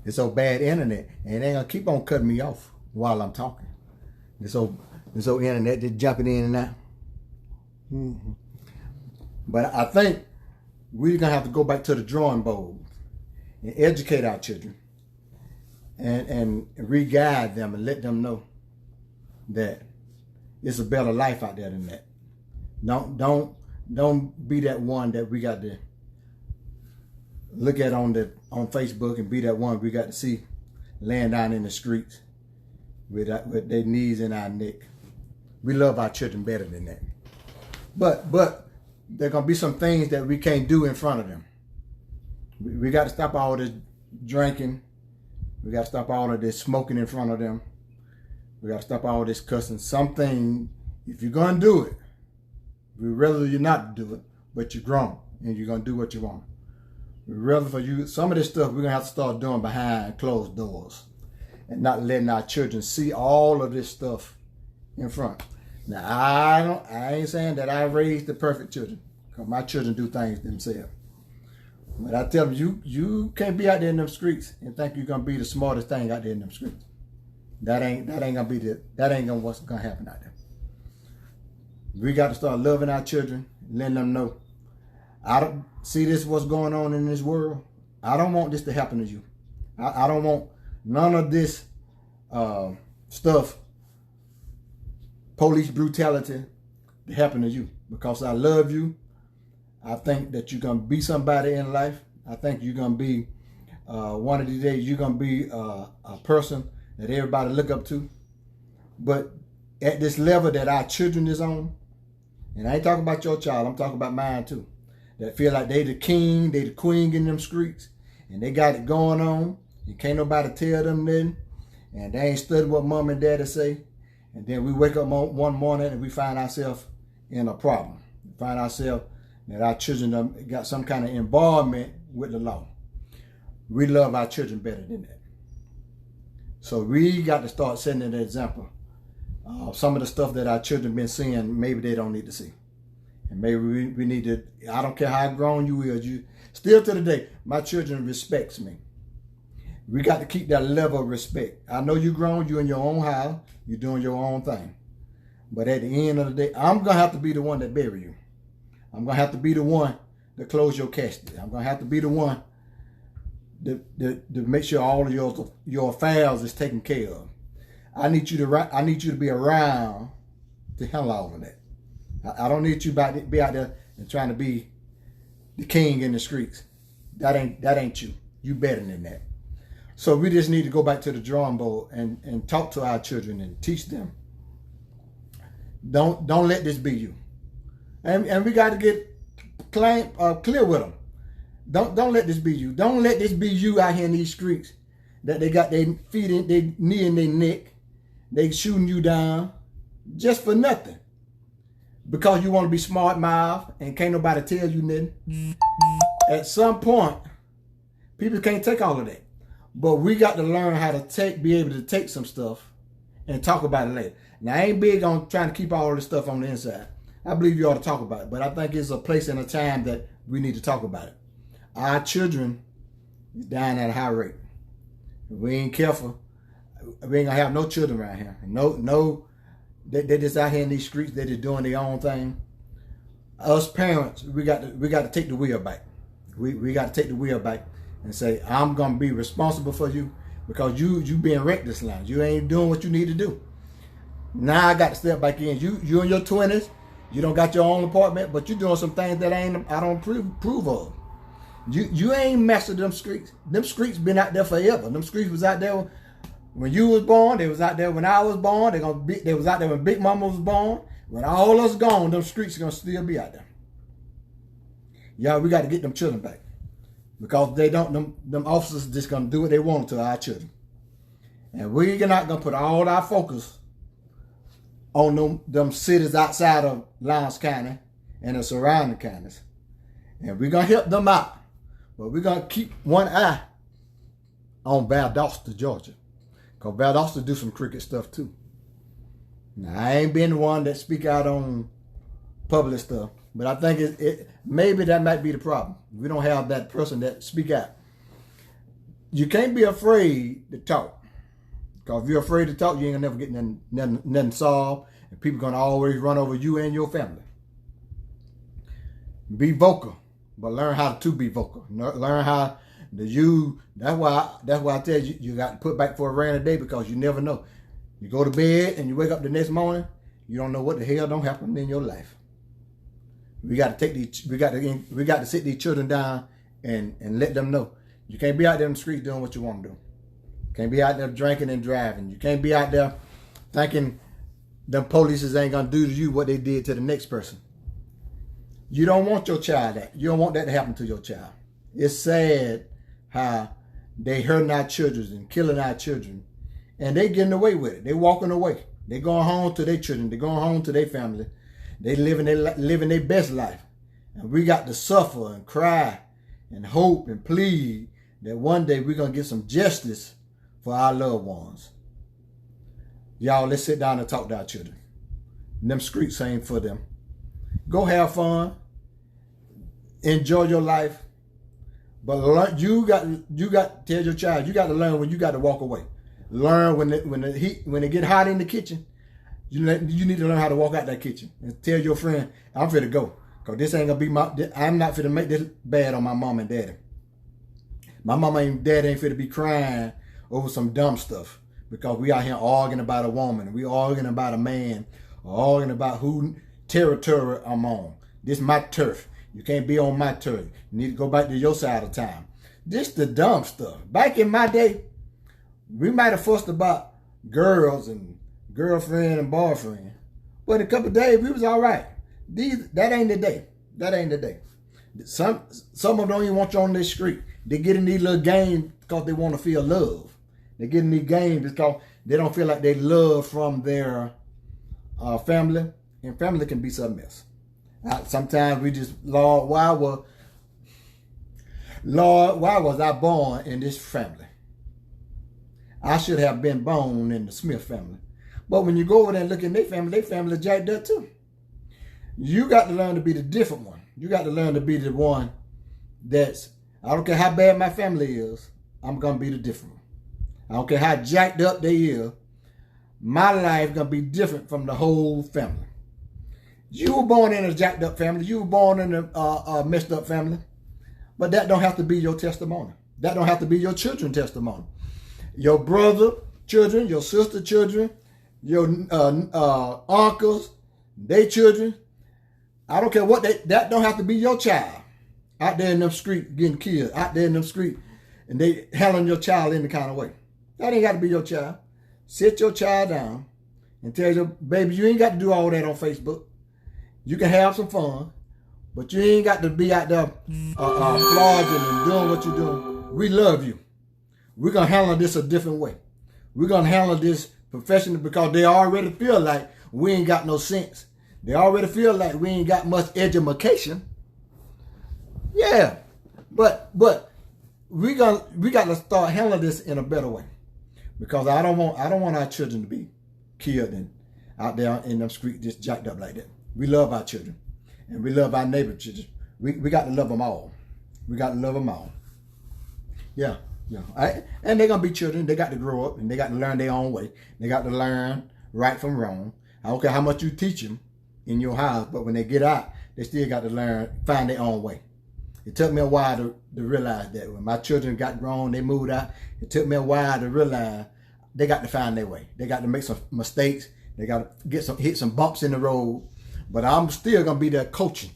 this old bad internet, and they gonna keep on cutting me off while I'm talking. This old internet just jumping in and out. Mm-hmm. But I think we're gonna have to go back to the drawing board and educate our children and re-guide them and let them know that it's a better life out there than that. Don't be that one that we got to look at on Facebook, and be that one we got to see laying down in the streets with their knees in our neck. We love our children better than that. But there gonna be some things that we can't do in front of them. We got to stop all this drinking. We got to stop all of this smoking in front of them. We got to stop all this cussing. Something, if you're gonna do it, we'd rather you not do it, but you're grown and you're gonna do what you want. We'd rather for you, some of this stuff we're gonna have to start doing behind closed doors and not letting our children see all of this stuff in front. Now, I ain't saying that I raised the perfect children, because my children do things themselves. But I tell them, you can't be out there in them streets and think you're gonna be the smartest thing out there in them streets. That ain't gonna what's gonna happen out there. We got to start loving our children, letting them know, I don't see this what's going on in this world. I don't want this to happen to you. I don't want none of this stuff, police brutality, to happen to you, because I love you. I think that you're going to be somebody in life. I think you're going to be, one of these days, you're going to be a person that everybody look up to. But at this level that our children is on, and I ain't talking about your child, I'm talking about mine too, that feel like they the king, they the queen in them streets, and they got it going on, and can't nobody tell them nothing, and they ain't studying what mom and daddy say, and then we wake up one morning and we find ourselves in a problem. We find ourselves that our children got some kind of involvement with the law. We love our children better than that. So we got to start setting an example. Some of the stuff that our children been seeing, maybe they don't need to see. And maybe we need to, I don't care how grown you is, still to the day, my children respects me. We got to keep that level of respect. I know you're grown, you're in your own house, you're doing your own thing. But at the end of the day, I'm going to have to be the one that bury you. I'm going to have to be the one to close your casket. I'm going to have to be the one to make sure all of your affairs is taken care of. I need you to be around to handle all of that. I don't need you to be out there and trying to be the king in the streets. That ain't you. You better than that. So we just need to go back to the drawing board and talk to our children and teach them. Don't let this be you. And we got to get clear with them. Don't let this be you. Don't let this be you out here in these streets that they got their feet in, their knee in their neck. They shooting you down just for nothing. Because you want to be smart mouth and can't nobody tell you nothing. At some point, people can't take all of that. But we got to learn how to be able to take some stuff and talk about it later. Now, I ain't big on trying to keep all this stuff on the inside. I believe you ought to talk about it. But I think it's a place and a time that we need to talk about it. Our children is dying at a high rate. If we ain't careful, we ain't gonna have no children around here. They're just out here in these streets. They're just doing their own thing. Us parents, we got to take the wheel back. We got to take the wheel back and say, I'm gonna be responsible for you because you being reckless now. You ain't doing what you need to do. Now I got to step back in. You in your 20s. You don't got your own apartment, but you're doing some things that I don't approve of. You ain't messed with them streets. Them streets been out there forever. Them streets was out there when you was born. They was out there when I was born. They was out there when Big Mama was born. When all us gone, them streets are gonna still be out there. Y'all, we got to get them children back because they don't. Them officers just gonna do what they want to our children, and we're not gonna put all our focus on them cities outside of Lowndes County and the surrounding counties, and we're gonna help them out. But we're going to keep one eye on Valdosta, Georgia. Because Valdosta do some crooked stuff too. Now, I ain't been the one that speak out on public stuff. But I think maybe that might be the problem. We don't have that person that speak out. You can't be afraid to talk. Because if you're afraid to talk, you ain't gonna never get nothing solved. And people gonna always run over you and your family. Be vocal, but learn how to be vocal. Learn how to use. That's why I tell you, you got to put back for a rainy day, because you never know. You go to bed and you wake up the next morning, you don't know what the hell don't happen in your life. We got to sit these children down and let them know. You can't be out there in the street doing what you want to do. You can't be out there drinking and driving. You can't be out there thinking the police ain't gonna do to you what they did to the next person. You don't want your child that. You don't want that to happen to your child. It's sad how they hurting our children and killing our children, and they getting away with it. They walking away. They going home to their children. They going home to their family. They living their best life, and we got to suffer and cry and hope and plead that one day we're gonna get some justice for our loved ones. Y'all, let's sit down and talk to our children. Them streets ain't for them. Go have fun, enjoy your life, but learn, you got to tell your child, you got to learn when you got to walk away. Learn when it get hot in the kitchen, you need to learn how to walk out that kitchen and tell your friend, I'm finna go, because this ain't gonna be I'm not finna make this bad on my mom and daddy. My mama and daddy ain't finna be crying over some dumb stuff because we out here arguing about a woman, we arguing about a man, or arguing about who territory I'm on. This my turf. You can't be on my turf. You need to go back to your side of town. This the dumb stuff. Back in my day, we might have fussed about girls and girlfriend and boyfriend, but in a couple of days we was all right. That ain't the day. That ain't the day. Some of them don't even want you on this street. They get in these little games because they want to feel love. They get in these games because they don't feel like they love from their family. And family can be something else. Sometimes we just, Lord, why was I born in this family? I should have been born in the Smith family. But when you go over there and look in their family jacked up too. You got to learn to be the different one. You got to learn to be the one that's, I don't care how bad my family is, I'm going to be the different one. I don't care how jacked up they is, my life going to be different from the whole family. You were born in a jacked up family. You were born in a messed up family. But that don't have to be your testimony. That don't have to be your children's testimony. Your brother children, your sister children, your uncles, their children. I don't care what that don't have to be your child. Out there in them streets getting killed. Out there in them streets. And they handling your child in the kind of way. That ain't got to be your child. Sit your child down and tell your baby, you ain't got to do all that on Facebook. You can have some fun, but you ain't got to be out there flogging and doing what you're doing. We love you. We're going to handle this a different way. We're going to handle this professionally because they already feel like we ain't got no sense. They already feel like we ain't got much education. Yeah, but we got to start handling this in a better way, because I don't want our children to be killed and out there in them streets just jacked up like that. We love our children, and we love our neighbor children. We got to love them all. We got to love them all. Yeah. And they're gonna be children. They got to grow up and they got to learn their own way. They got to learn right from wrong. I don't care how much you teach them in your house, but when they get out, they still got to learn, find their own way. It took me a while to realize that. When my children got grown, they moved out. It took me a while to realize they got to find their way. They got to make some mistakes. They got to hit some bumps in the road. But I'm still going to be there coaching.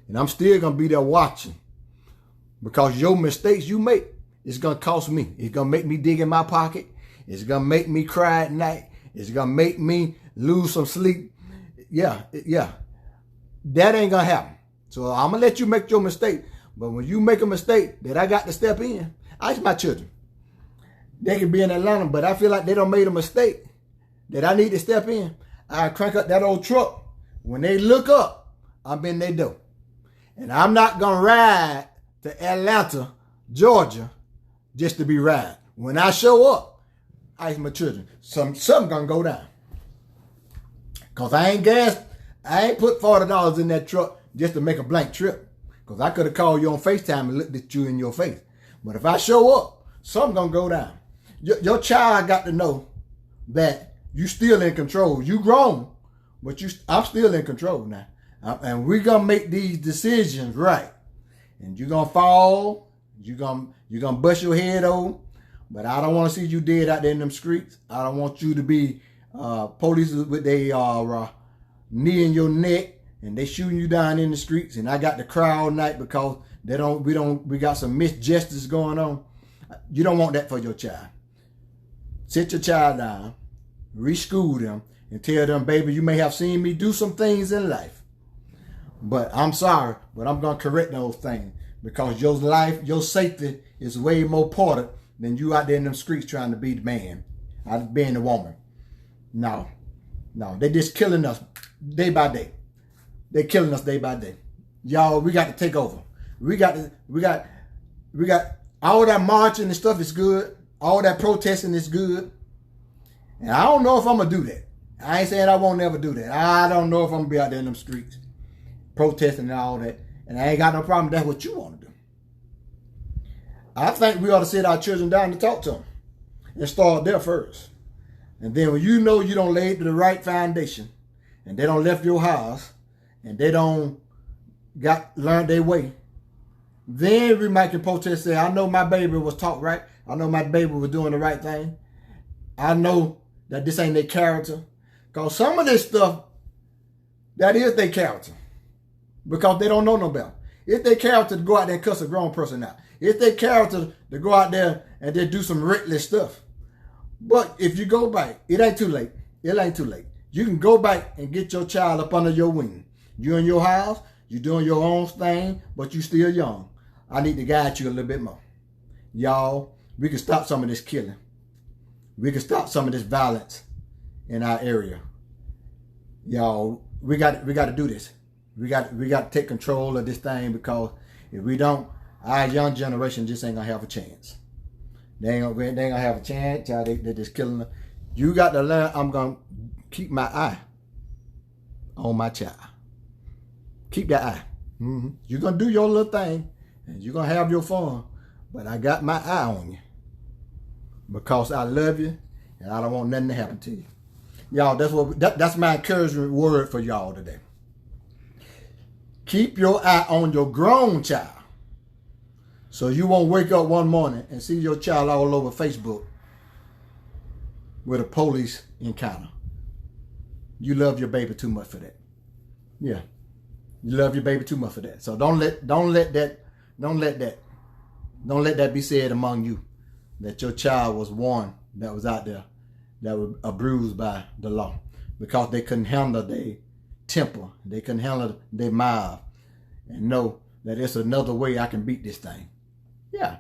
And I'm still going to be there watching. Because your mistakes you make, it's going to cost me. It's going to make me dig in my pocket. It's going to make me cry at night. It's going to make me lose some sleep. Yeah. That ain't going to happen. So I'm going to let you make your mistake. But when you make a mistake that I got to step in, it's my children. They can be in Atlanta, but I feel like they done made a mistake that I need to step in. I crank up that old truck. When they look up, I'm in their door. And I'm not going to ride to Atlanta, Georgia, just to be riding. When I show up, it's my children. Something going to go down. Because I ain't put $40 in that truck just to make a blank trip. Because I could have called you on FaceTime and looked at you in your face. But if I show up, something gonna go down. Your child got to know that you still in control. You grown, but I'm still in control now. And we're gonna make these decisions right. And you're gonna fall, you're gonna bust your head over, but I don't want to see you dead out there in them streets. I don't want you to be police with their knee in your neck and they shooting you down in the streets. And I got to cry all night because we got some misjustice going on. You don't want that for your child. Sit your child down, reschool them, and tell them, baby, you may have seen me do some things in life, but I'm sorry, but I'm going to correct those things because your life, your safety is way more important than you out there in them streets trying to be the man, being the woman. No, they just killing us day by day. They killing us day by day. Y'all, we got to take over. We got all that marching and stuff is good. All that protesting is good. And I don't know if I'm going to do that. I ain't saying I won't never do that. I don't know if I'm going to be out there in them streets protesting and all that. And I ain't got no problem if that's what you want to do. I think we ought to sit our children down and talk to them. And start there first. And then when you know you don't lay the right foundation, and they don't left your house, and they don't learn their way, then we might can protest and say, I know my baby was taught right. I know my baby was doing the right thing. I know that this ain't their character. Because some of this stuff, that is their character. Because they don't know no better. It's their character to go out there and cuss a grown person out. It's their character to go out there and then do some reckless stuff. But if you go back, it ain't too late. It ain't too late. You can go back and get your child up under your wing. You in your house, you doing your own thing, but you still young. I need to guide you a little bit more. Y'all, we can stop some of this killing. We can stop some of this violence in our area. Y'all, we got to do this. We got to take control of this thing because if we don't, our young generation just ain't gonna have a chance. They ain't gonna have a chance. They're just killing them. You got to learn. I'm gonna keep my eye on my child. Keep that eye. You're gonna do your little thing, and you're gonna have your fun. But I got my eye on you because I love you, and I don't want nothing to happen to you. Y'all, that's my encouragement word for y'all today. Keep your eye on your grown child, so you won't wake up one morning and see your child all over Facebook with a police encounter. You love your baby too much for that. Yeah, you love your baby too much for that. So don't let that be said among you that your child was one that was out there that was abused by the law because they couldn't handle their temper, they couldn't handle their mouth, and know that it's another way I can beat this thing. Yeah.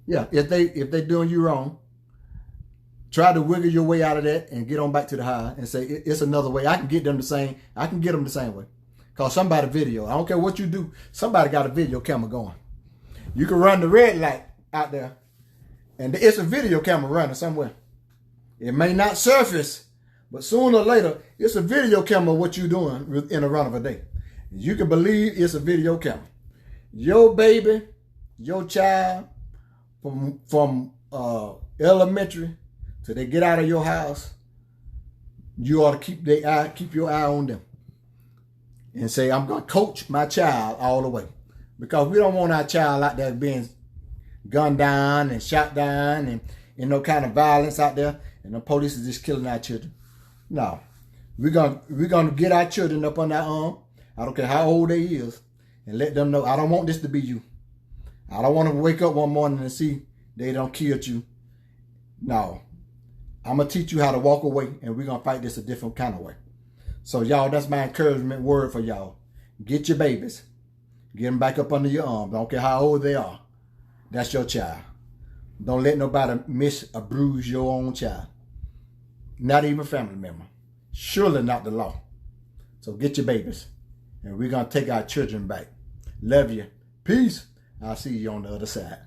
If they doing you wrong, try to wiggle your way out of that and get on back to the high and say it's another way. I can get them the same. I can get them the same way. Cause somebody video. I don't care what you do. Somebody got a video camera going. You can run the red light out there, and it's a video camera running somewhere. It may not surface, but sooner or later, it's a video camera of what you're doing in a run of a day. You can believe it's a video camera. Your baby, your child, from elementary till they get out of your house, you ought to keep your eye on them. And say, I'm going to coach my child all the way. Because we don't want our child out there being gunned down and shot down and no kind of violence out there. And the police is just killing our children. No. We're gonna get our children up on our arm. I don't care how old they is. And let them know, I don't want this to be you. I don't want to wake up one morning and see they don't kill you. No. I'm going to teach you how to walk away. And we're going to fight this a different kind of way. So y'all, that's my encouragement word for y'all. Get your babies. Get them back up under your arm. Don't care how old they are. That's your child. Don't let nobody miss or bruise your own child. Not even a family member. Surely not the law. So get your babies. And we're going to take our children back. Love you. Peace. I'll see you on the other side.